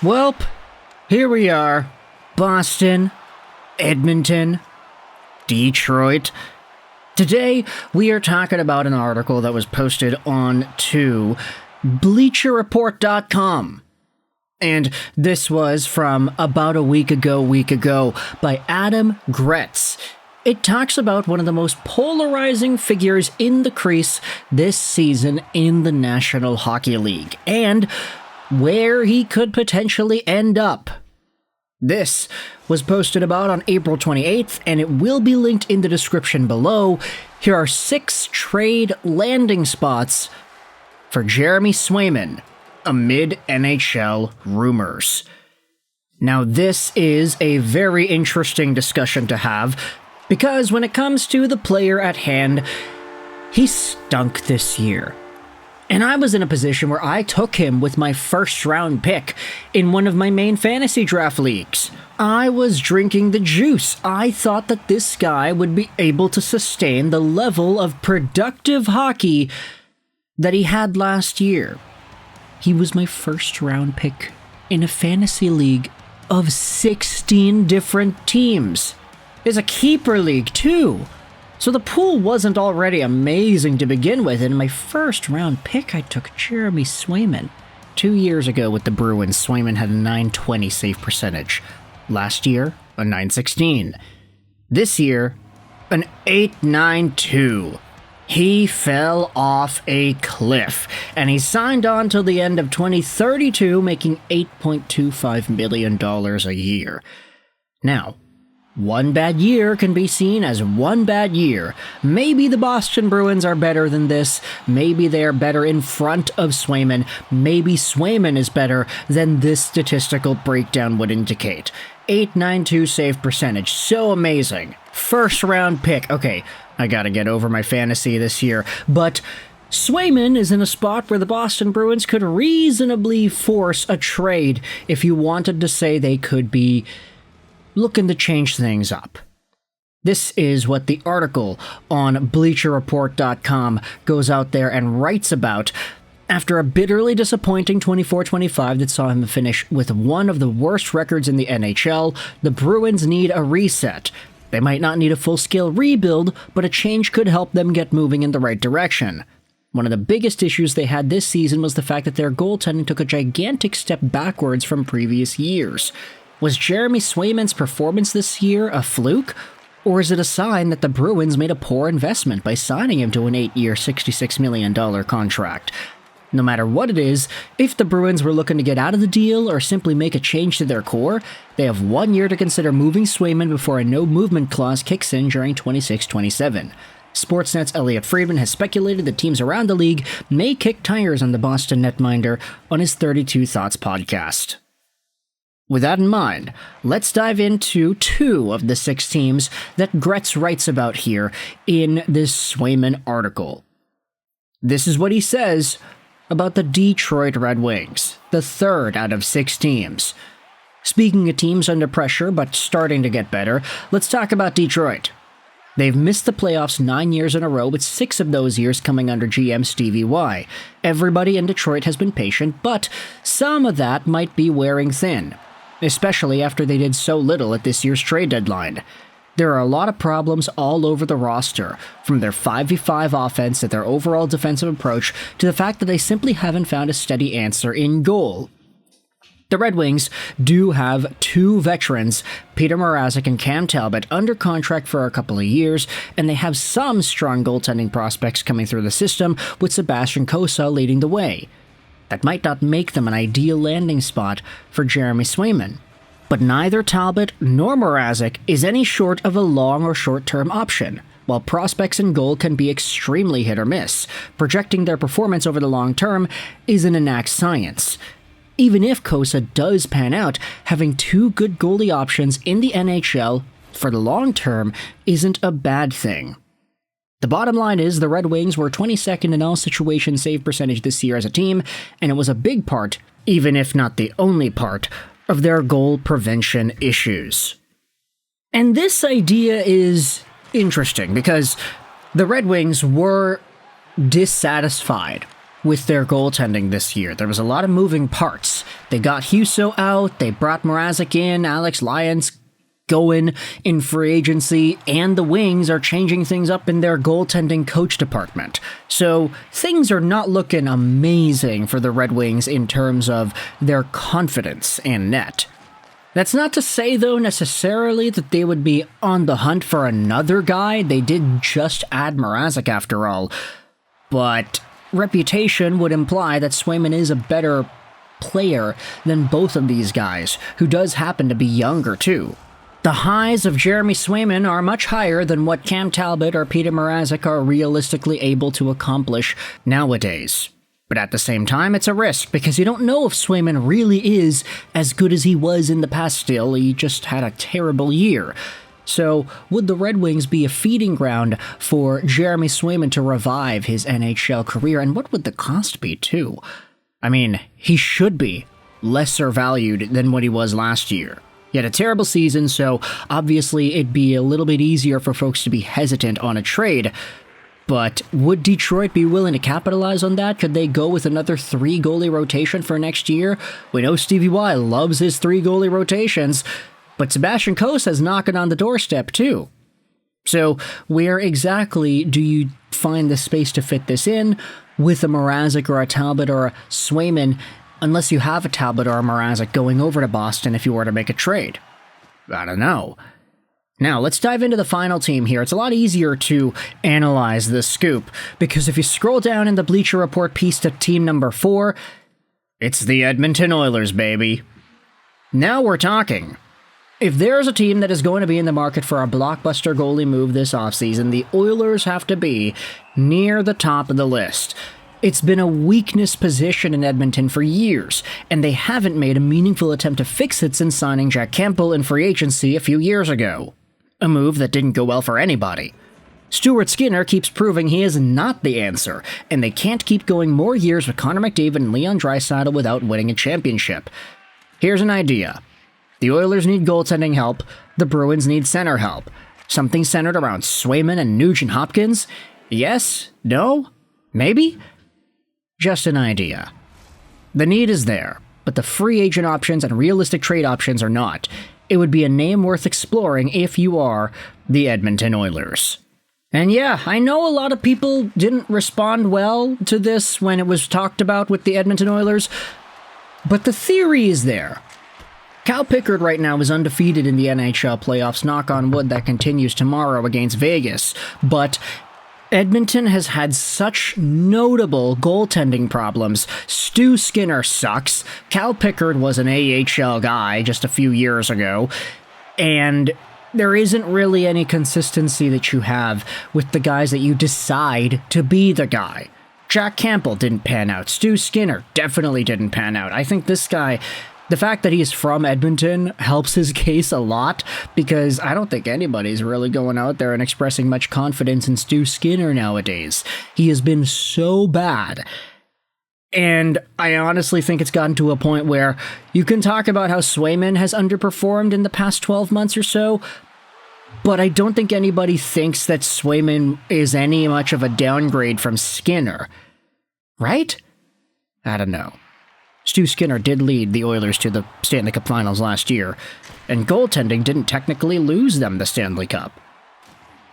Welp, here we are. Boston, Edmonton, Detroit. Today, we are talking about an article that was posted on to BleacherReport.com. And this was from about a week ago by Adam Gretz. It talks about one of the most polarizing figures in the crease this season in the National Hockey League, and where he could potentially end up. This was posted about on April 28th, and it will be linked in the description below. Here are 6 trade landing spots for Jeremy Swayman amid NHL rumors. Now, this is a very interesting discussion to have, because when it comes to the player at hand, he stunk this year. And I was in a position where I took him with my first round pick in one of my main fantasy draft leagues. I was drinking the juice. I thought that this guy would be able to sustain the level of productive hockey that he had last year. He was my first round pick in a fantasy league of 16 different teams. It's a keeper league too. So the pool wasn't already amazing to begin with, and in my first round pick I took Jeremy Swayman. 2 years ago with the Bruins, Swayman had a .920 save percentage. Last year, a .916. This year, an .892. He fell off a cliff, and he signed on till the end of 2032, making $8.25 million a year. Now, one bad year can be seen as one bad year. Maybe the Boston Bruins are better than this. Maybe they are better in front of Swayman. Maybe Swayman is better than this statistical breakdown would indicate. .892 save percentage. So amazing. First round pick. Okay, I gotta get over my fantasy this year. But Swayman is in a spot where the Boston Bruins could reasonably force a trade if you wanted to say they could be looking to change things up. This is what the article on BleacherReport.com goes out there and writes about. After a bitterly disappointing 24-25 that saw him finish with one of the worst records in the NHL, the Bruins need a reset. They might not need a full-scale rebuild, but a change could help them get moving in the right direction. One of the biggest issues they had this season was the fact that their goaltending took a gigantic step backwards from previous years. Was Jeremy Swayman's performance this year a fluke? Or is it a sign that the Bruins made a poor investment by signing him to an 8-year, $66 million contract? No matter what it is, if the Bruins were looking to get out of the deal or simply make a change to their core, they have 1 year to consider moving Swayman before a no-movement clause kicks in during 26-27. Sportsnet's Elliot Friedman has speculated that teams around the league may kick tires on the Boston netminder on his 32 Thoughts podcast. With that in mind, let's dive into 2 of the 6 teams that Gretz writes about here in this Swayman article. This is what he says about the Detroit Red Wings, the 3rd out of 6 teams. Speaking of teams under pressure but starting to get better, let's talk about Detroit. They've missed the playoffs 9 years in a row, with 6 of those years coming under GM Stevie Y. Everybody in Detroit has been patient, but some of that might be wearing thin, especially after they did so little at this year's trade deadline. There are a lot of problems all over the roster, from their 5v5 offense to their overall defensive approach to the fact that they simply haven't found a steady answer in goal. The Red Wings do have 2 veterans, Peter Mrazek and Cam Talbot, under contract for a couple of years, and they have some strong goaltending prospects coming through the system, with Sebastian Cossa leading the way. That might not make them an ideal landing spot for Jeremy Swayman, but neither Talbot nor Mrazek is any short of a long or short-term option. While prospects in goal can be extremely hit or miss, projecting their performance over the long term is an exact science. Even if Cossa does pan out, having 2 good goalie options in the NHL for the long term isn't a bad thing. The bottom line is the Red Wings were 22nd in all situation save percentage this year as a team, and it was a big part, even if not the only part, of their goal prevention issues. And this idea is interesting because the Red Wings were dissatisfied with their goaltending this year. There was a lot of moving parts. They got Husso out, they brought Mrazek in, Alex Lyons going in free agency, and the Wings are changing things up in their goaltending coach department. So things are not looking amazing for the Red Wings in terms of their confidence in net. That's not to say, though, necessarily that they would be on the hunt for another guy. They did just add Mrazek after all. But reputation would imply that Swayman is a better player than both of these guys, who does happen to be younger too. The highs of Jeremy Swayman are much higher than what Cam Talbot or Peter Mrazek are realistically able to accomplish nowadays. But at the same time, it's a risk, because you don't know if Swayman really is as good as he was in the past still. He just had a terrible year. So, would the Red Wings be a feeding ground for Jeremy Swayman to revive his NHL career? And what would the cost be, too? I mean, he should be lesser valued than what he was last year. He had a terrible season, so obviously it'd be a little bit easier for folks to be hesitant on a trade. But would Detroit be willing to capitalize on that? Could they go with another 3-goalie rotation for next year? We know Stevie Y loves his 3-goalie rotations, but Sebastian Cosa's knocking on the doorstep too. So where exactly do you find the space to fit this in with a Mrazek or a Talbot or a Swayman, unless you have a Talbot or a Mrazek going over to Boston if you were to make a trade? I don't know. Now, let's dive into the final team here. It's a lot easier to analyze this scoop, because if you scroll down in the Bleacher Report piece to team number 4, it's the Edmonton Oilers, baby. Now we're talking. If there's a team that is going to be in the market for a blockbuster goalie move this offseason, the Oilers have to be near the top of the list. It's been a weakness position in Edmonton for years, and they haven't made a meaningful attempt to fix it since signing Jack Campbell in free agency a few years ago. A move that didn't go well for anybody. Stuart Skinner keeps proving he is not the answer, and they can't keep going more years with Connor McDavid and Leon Draisaitl without winning a championship. Here's an idea. The Oilers need goaltending help, the Bruins need center help. Something centered around Swayman and Nugent Hopkins? Yes? No? Maybe? Just an idea. The need is there, but the free agent options and realistic trade options are not. It would be a name worth exploring if you are the Edmonton Oilers. And yeah, I know a lot of people didn't respond well to this when it was talked about with the Edmonton Oilers, but the theory is there. Cal Pickard right now is undefeated in the NHL playoffs, knock on wood that continues tomorrow against Vegas, but Edmonton has had such notable goaltending problems. Stu Skinner sucks. Cal Pickard was an AHL guy just a few years ago. And there isn't really any consistency that you have with the guys that you decide to be the guy. Jack Campbell didn't pan out. Stu Skinner definitely didn't pan out. I think this guy, the fact that he's from Edmonton helps his case a lot, because I don't think anybody's really going out there and expressing much confidence in Stu Skinner nowadays. He has been so bad. And I honestly think it's gotten to a point where you can talk about how Swayman has underperformed in the past 12 months or so, but I don't think anybody thinks that Swayman is any much of a downgrade from Skinner. Right? I don't know. Stu Skinner did lead the Oilers to the Stanley Cup Finals last year, and goaltending didn't technically lose them the Stanley Cup.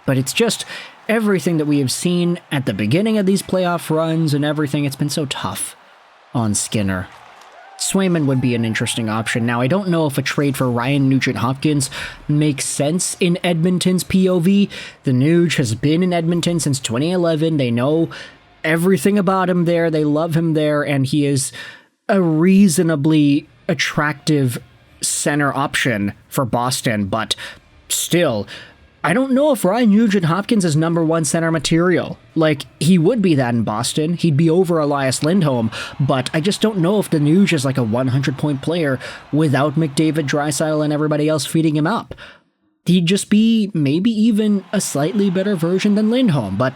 But it's just everything that we have seen at the beginning of these playoff runs and everything, it's been so tough on Skinner. Swayman would be an interesting option. Now, I don't know if a trade for Ryan Nugent-Hopkins makes sense in Edmonton's POV. The Nuge has been in Edmonton since 2011. They know everything about him there. They love him there, and he is a reasonably attractive center option for Boston, but still, I don't know if Ryan Nugent-Hopkins is number 1 center material. Like, he would be that in Boston. He'd be over Elias Lindholm, but I just don't know if the Nuge is like a 100-point player without McDavid, Draisaitl, and everybody else feeding him up. He'd just be maybe even a slightly better version than Lindholm, but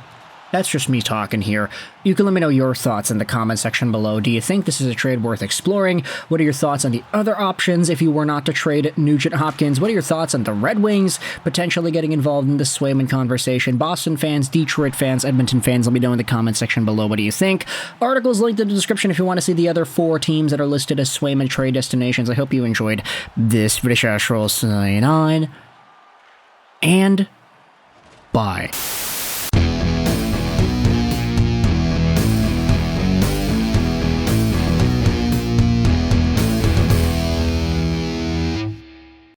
That's just me talking here. You can let me know your thoughts in the comment section below. Do you think this is a trade worth exploring? What are your thoughts on the other options if you were not to trade Nugent-Hopkins? What are your thoughts on the Red Wings potentially getting involved in the Swayman conversation? Boston fans, Detroit fans, Edmonton fans, let me know in the comment section below. What do you think? Articles linked in the description if you want to see the other 4 teams that are listed as Swayman trade destinations. I hope you enjoyed this video. Sign on, and bye.